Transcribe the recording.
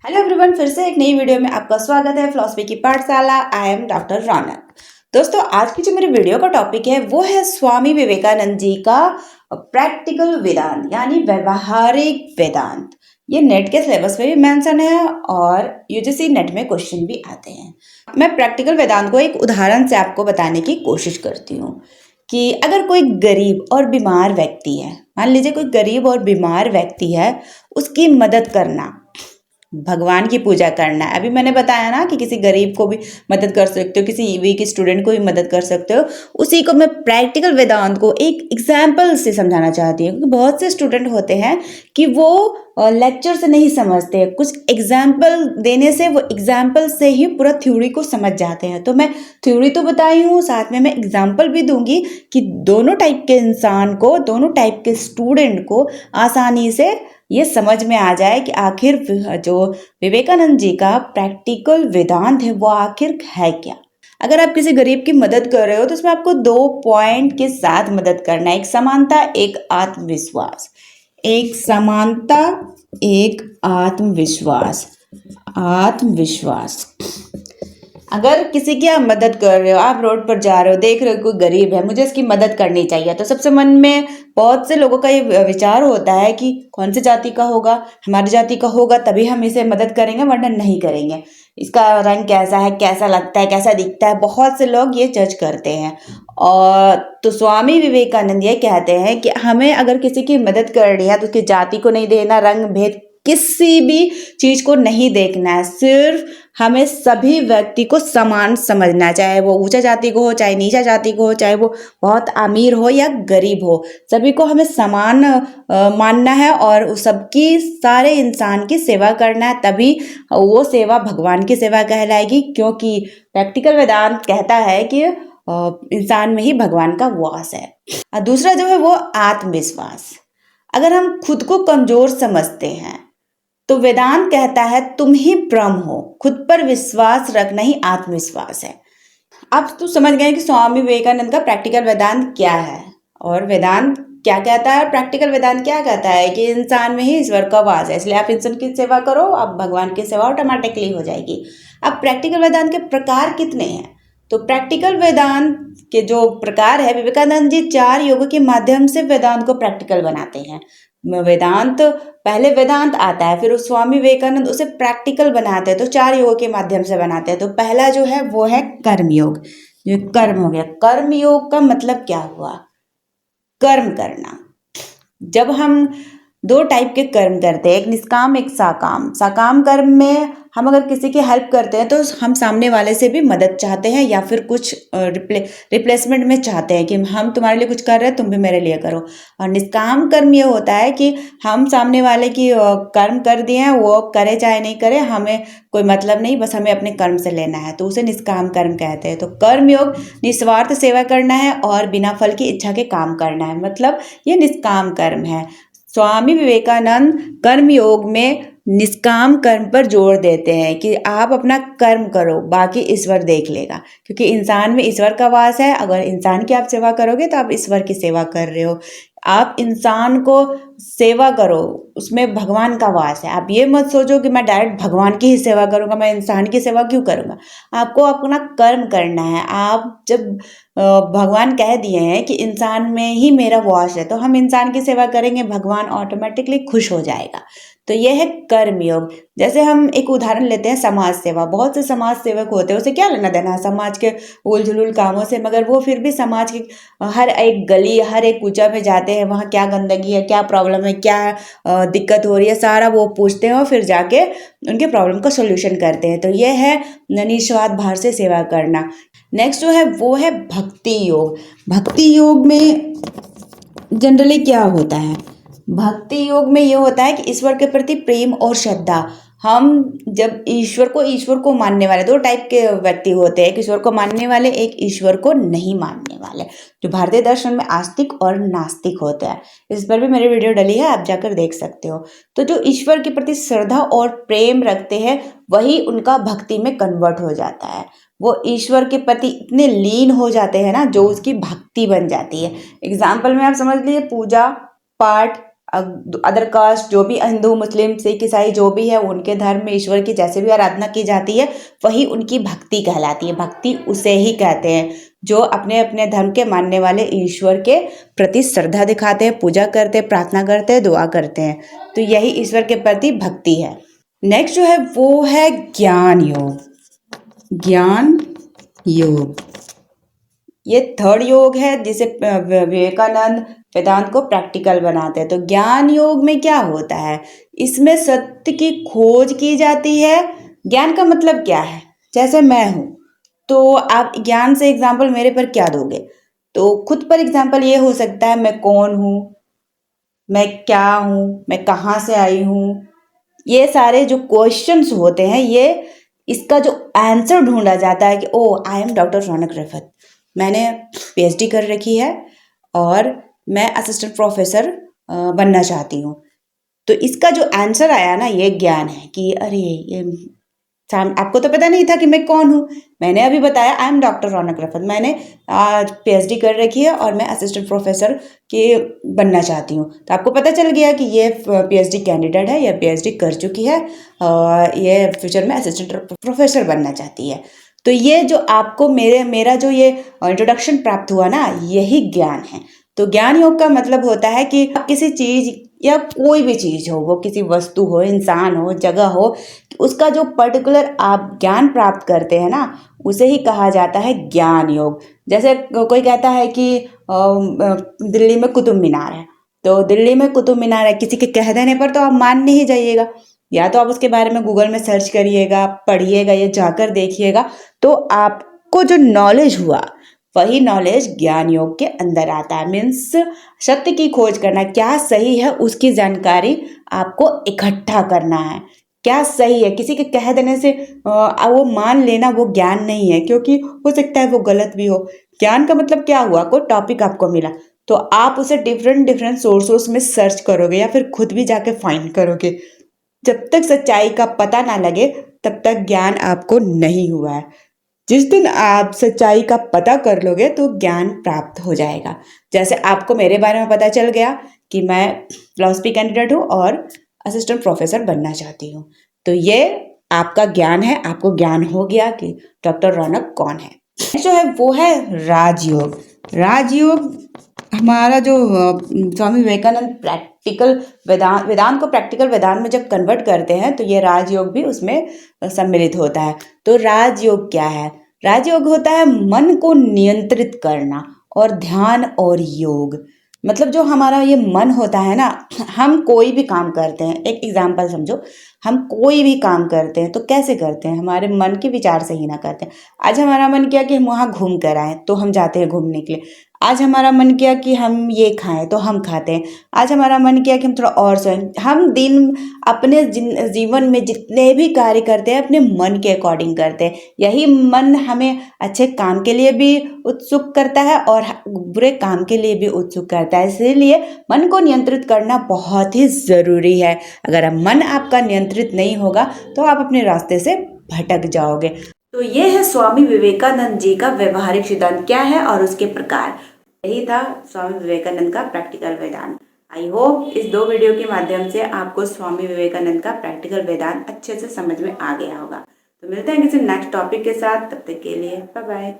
Hello everyone, फिर से एक नई वीडियो में आपका स्वागत है फिलॉसफी की पाठशाला। आई एम डॉक्टर रौनक। दोस्तों, आज की जो मेरी वीडियो का टॉपिक है वो है स्वामी विवेकानंद जी का प्रैक्टिकल वेदांत यानी व्यवहारिक वेदांत। ये नेट के सिलेबस में भी मेंशन है और यूजीसी नेट में क्वेश्चन भी आते हैं। मैं प्रैक्टिकल वेदांत को एक उदाहरण से आपको बताने की कोशिश करती हूँ कि अगर कोई गरीब और बीमार व्यक्ति है, मान लीजिए कोई गरीब और बीमार व्यक्ति है, उसकी मदद करना, भगवान की पूजा करना है। अभी मैंने बताया ना कि किसी गरीब को भी मदद कर सकते हो, किसी वीक स्टूडेंट को भी मदद कर सकते हो। उसी को मैं प्रैक्टिकल वेदांत को एक एग्जाम्पल से समझाना चाहती हूँ, क्योंकि बहुत से स्टूडेंट होते हैं कि वो लेक्चर से नहीं समझते, कुछ एग्जाम्पल देने से वो एग्जाम्पल से ही पूरा थ्योरी को समझ जाते हैं। तो मैं थ्योरी तो बताई हूँ, साथ में मैं एग्जाम्पल भी दूंगी कि दोनों टाइप के इंसान को, दोनों टाइप के स्टूडेंट को आसानी से ये समझ में आ जाए कि आखिर जो विवेकानंद जी का प्रैक्टिकल वेदांत है वो आखिर है क्या। अगर आप किसी गरीब की मदद कर रहे हो तो उसमें आपको 2 पॉइंट के साथ मदद करना है, एक समानता, एक आत्मविश्वास। एक समानता, एक आत्मविश्वास। आत्मविश्वास। अगर किसी की आप मदद कर रहे हो, आप रोड पर जा रहे हो, देख रहे हो कोई गरीब है, मुझे इसकी मदद करनी चाहिए, तो सबसे मन में बहुत से लोगों का ये विचार होता है कि कौन सी जाति का होगा, हमारी जाति का होगा तभी हम इसे मदद करेंगे वरना नहीं करेंगे, इसका रंग कैसा है, कैसा लगता है, कैसा दिखता है, बहुत से लोग ये जज करते हैं। और तो स्वामी विवेकानंद ये कहते हैं कि हमें अगर किसी की मदद करनी है तो उसकी जाति को नहीं देना, रंग भेद किसी भी चीज को नहीं देखना है, सिर्फ हमें सभी व्यक्ति को समान समझना, चाहे वो ऊंचा जाति को हो, चाहे नीचा जाति को हो, चाहे वो बहुत अमीर हो या गरीब हो, सभी को हमें समान मानना है और सबकी, सारे इंसान की सेवा करना है, तभी वो सेवा भगवान की सेवा कहलाएगी। क्योंकि प्रैक्टिकल वेदांत कहता है कि इंसान में ही भगवान का वास है। और दूसरा जो है वो आत्मविश्वास। अगर हम खुद को कमजोर समझते हैं तो वेदांत कहता है तुम ही प्रम हो, खुद पर विश्वास रखना ही आत्मविश्वास है। अब तो समझ गए कि स्वामी विवेकानंद का प्रैक्टिकल वेदांत क्या है और वेदांत क्या कहता है। प्रैक्टिकल वेदांत क्या कहता है कि इंसान में ही ईश्वर का वास है, इसलिए आप इंसान की सेवा करो, आप भगवान की सेवा ऑटोमेटिकली हो जाएगी। अब प्रैक्टिकल वेदांत के प्रकार कितने हैं? तो प्रैक्टिकल वेदांत के जो प्रकार है, विवेकानंद जी 4 योगों के माध्यम से वेदांत को प्रैक्टिकल बनाते हैं। वेदांत, पहले वेदांत आता है, फिर उस स्वामी विवेकानंद उसे प्रैक्टिकल बनाते हैं, तो 4 योगों के माध्यम से बनाते हैं। तो पहला जो है वो है कर्म योग। जो कर्म हो गया, कर्म योग का मतलब क्या हुआ? कर्म करना। जब हम 2 टाइप के कर्म करते हैं, एक निष्काम, एक साकाम। साकाम कर्म में हम अगर किसी की हेल्प करते हैं तो हम सामने वाले से भी मदद चाहते हैं या फिर कुछ रिप्लेसमेंट में चाहते हैं कि हम तुम्हारे लिए कुछ कर रहे हैं, तुम भी मेरे लिए करो। और निष्काम कर्म ये होता है कि हम सामने वाले की कर्म कर दिए हैं, वो करे चाहे नहीं करे, हमें कोई मतलब नहीं, बस हमें अपने कर्म से लेना है, तो उसे निष्काम कर्म कहते हैं। तो कर्म योग निस्वार्थ सेवा करना है और बिना फल की इच्छा के काम करना है, मतलब ये निष्काम कर्म है। स्वामी विवेकानंद कर्म योग में निष्काम कर्म पर जोर देते हैं कि आप अपना कर्म करो, बाकी ईश्वर देख लेगा, क्योंकि इंसान में ईश्वर का वास है। अगर इंसान की आप सेवा करोगे तो आप ईश्वर की सेवा कर रहे हो। आप इंसान को सेवा करो, उसमें भगवान का वास है। आप ये मत सोचो कि मैं डायरेक्ट भगवान की ही सेवा करूंगा, मैं इंसान की सेवा क्यों करूंगा। आपको अपना कर्म करना है। आप जब भगवान कह दिए हैं कि इंसान में ही मेरा वास है, तो हम इंसान की सेवा करेंगे, भगवान ऑटोमेटिकली खुश हो जाएगा। तो यह है कर्म योग। जैसे हम एक उदाहरण लेते हैं समाज सेवा। बहुत से समाज सेवक होते हैं, उसे क्या लेना देना है समाज के उल झुलुल कामों से, मगर वो फिर भी समाज की हर एक गली, हर एक कूचा में जाते हैं, वहाँ क्या गंदगी है, क्या प्रॉब्लम है, क्या दिक्कत हो रही है, सारा वो पूछते हैं और फिर जाके उनके प्रॉब्लम का सोल्यूशन करते हैं। तो ये है निस्वार्थ भाव से सेवा करना। नेक्स्ट जो है वो है भक्ति योग। भक्ति योग में जनरली क्या होता है? भक्ति योग में ये होता है कि ईश्वर के प्रति प्रेम और श्रद्धा। हम जब ईश्वर को मानने वाले, 2 टाइप के व्यक्ति होते हैं, एक ईश्वर को मानने वाले, एक ईश्वर को नहीं मानने वाले, जो भारतीय दर्शन में आस्तिक और नास्तिक होते हैं। इस पर भी मेरी वीडियो डली है, आप जाकर देख सकते हो। तो जो ईश्वर के प्रति श्रद्धा और प्रेम रखते हैं वही उनका भक्ति में कन्वर्ट हो जाता है। वो ईश्वर के प्रति इतने लीन हो जाते हैं ना, जो उसकी भक्ति बन जाती है। एग्जाम्पल में आप समझ लीजिए, पूजा पाठ, अदर कास्ट जो भी हिंदू मुस्लिम सिख ईसाई जो भी है उनके धर्म में ईश्वर की जैसे भी आराधना की जाती है वही उनकी भक्ति कहलाती है। भक्ति उसे ही कहते हैं जो अपने अपने धर्म के मानने वाले ईश्वर के प्रति श्रद्धा दिखाते हैं, पूजा करते हैं, प्रार्थना करते हैं, दुआ करते हैं। तो यही ईश्वर के प्रति भक्ति है। नेक्स्ट जो है वो है ज्ञान योग। ज्ञान योग ये थर्ड योग है जिसे विवेकानंद वेदांत को प्रैक्टिकल बनाते हैं। तो ज्ञान योग में क्या होता है, इसमें सत्य की खोज की जाती है। ज्ञान का मतलब क्या है, जैसे मैं हूँ तो आप ज्ञान से एग्जाम्पल मेरे पर क्या दोगे, तो खुद पर एग्जाम्पल ये हो सकता है मैं कौन हूँ, मैं क्या हूँ, मैं कहाँ से आई हूँ। ये सारे जो क्वेश्चंस होते हैं ये इसका जो आंसर ढूंढा जाता है कि ओ आई एम डॉक्टर रौनक रफत, मैंने पीएचडी कर रखी है और मैं असिस्टेंट प्रोफेसर बनना चाहती हूँ। तो इसका जो आंसर आया ना ये ज्ञान है कि अरे ये आपको तो पता नहीं था कि मैं कौन हूँ। मैंने अभी बताया आई एम डॉक्टर रौनक रफत, मैंने पीएचडी कर रखी है और मैं असिस्टेंट प्रोफेसर के बनना चाहती हूँ। तो आपको पता चल गया कि ये पीएचडी कैंडिडेट है या पीएचडी कर चुकी है और ये फ्यूचर में असिस्टेंट प्रोफेसर बनना चाहती है। तो ये जो आपको मेरा जो ये इंट्रोडक्शन प्राप्त हुआ ना यही ज्ञान है। तो ज्ञान योग का मतलब होता है कि किसी चीज या कोई भी चीज हो, वो किसी वस्तु हो, इंसान हो, जगह हो, उसका जो पर्टिकुलर आप ज्ञान प्राप्त करते हैं ना उसे ही कहा जाता है ज्ञान योग। जैसे कोई कहता है कि दिल्ली में कुतुब मीनार है, तो दिल्ली में कुतुब मीनार है किसी के कह देने पर तो आप मानने ही जाइएगा, या तो आप उसके बारे में गूगल में सर्च करिएगा, पढ़िएगा या जाकर देखिएगा। तो आपको जो नॉलेज हुआ वही नॉलेज ज्ञान योग के अंदर आता है। मीन्स सत्य की खोज करना, क्या सही है उसकी जानकारी आपको इकट्ठा करना है। क्या सही है किसी के कह देने से वो मान लेना वो ज्ञान नहीं है, क्योंकि हो सकता है वो गलत भी हो। ज्ञान का मतलब क्या हुआ, कोई टॉपिक आपको मिला तो आप उसे डिफरेंट डिफरेंट सोर्सेस में सर्च करोगे या फिर खुद भी जाके फाइंड करोगे। जब तक सच्चाई का पता ना लगे तब तक ज्ञान आपको नहीं हुआ है। जिस दिन आप सच्चाई का पता कर लोगे तो ज्ञान प्राप्त हो जाएगा। जैसे आपको मेरे बारे में पता चल गया कि मैं फिलॉसफी कैंडिडेट हूँ और असिस्टेंट प्रोफेसर बनना चाहती हूँ, तो ये आपका ज्ञान है, आपको ज्ञान हो गया कि डॉक्टर रौनक कौन है। जो है वो है राजयोग। राजयोग हमारा जो स्वामी विवेकानंद प्रैक्टिकल वेदांत को प्रैक्टिकल वेदांत में जब कन्वर्ट करते हैं तो ये राजयोग भी उसमें सम्मिलित होता है। तो राजयोग क्या है, राजयोग होता है मन को नियंत्रित करना और ध्यान और योग। मतलब जो हमारा ये मन होता है ना, हम कोई भी काम करते हैं, एक एग्जाम्पल समझो, हम कोई भी काम करते हैं तो कैसे करते हैं, हमारे मन के विचार से ही ना करते हैं। आज हमारा मन किया कि हम वहाँ घूम कर आए तो हम जाते हैं घूमने के लिए। आज हमारा मन किया कि हम ये खाएं तो हम खाते हैं। आज हमारा मन किया कि हम थोड़ा और सोएं। हम दिन अपने जीवन में जितने भी कार्य करते हैं अपने मन के अकॉर्डिंग करते हैं। यही मन हमें अच्छे काम के लिए भी उत्सुक करता है और बुरे काम के लिए भी उत्सुक करता है। इसीलिए मन को नियंत्रित करना बहुत ही ज़रूरी है। अगर मन आपका नियंत्रित नहीं होगा तो आप अपने रास्ते से भटक जाओगे। तो ये है स्वामी विवेकानंद जी का व्यवहारिक सिद्धांत क्या है और उसके प्रकार। यही था स्वामी विवेकानंद का प्रैक्टिकल वेदांत। आई होप इस 2 वीडियो के माध्यम से आपको स्वामी विवेकानंद का प्रैक्टिकल वेदांत अच्छे से समझ में आ गया होगा। तो मिलते हैं किसी नेक्स्ट टॉपिक के साथ, तब तक के लिए बाय बाय।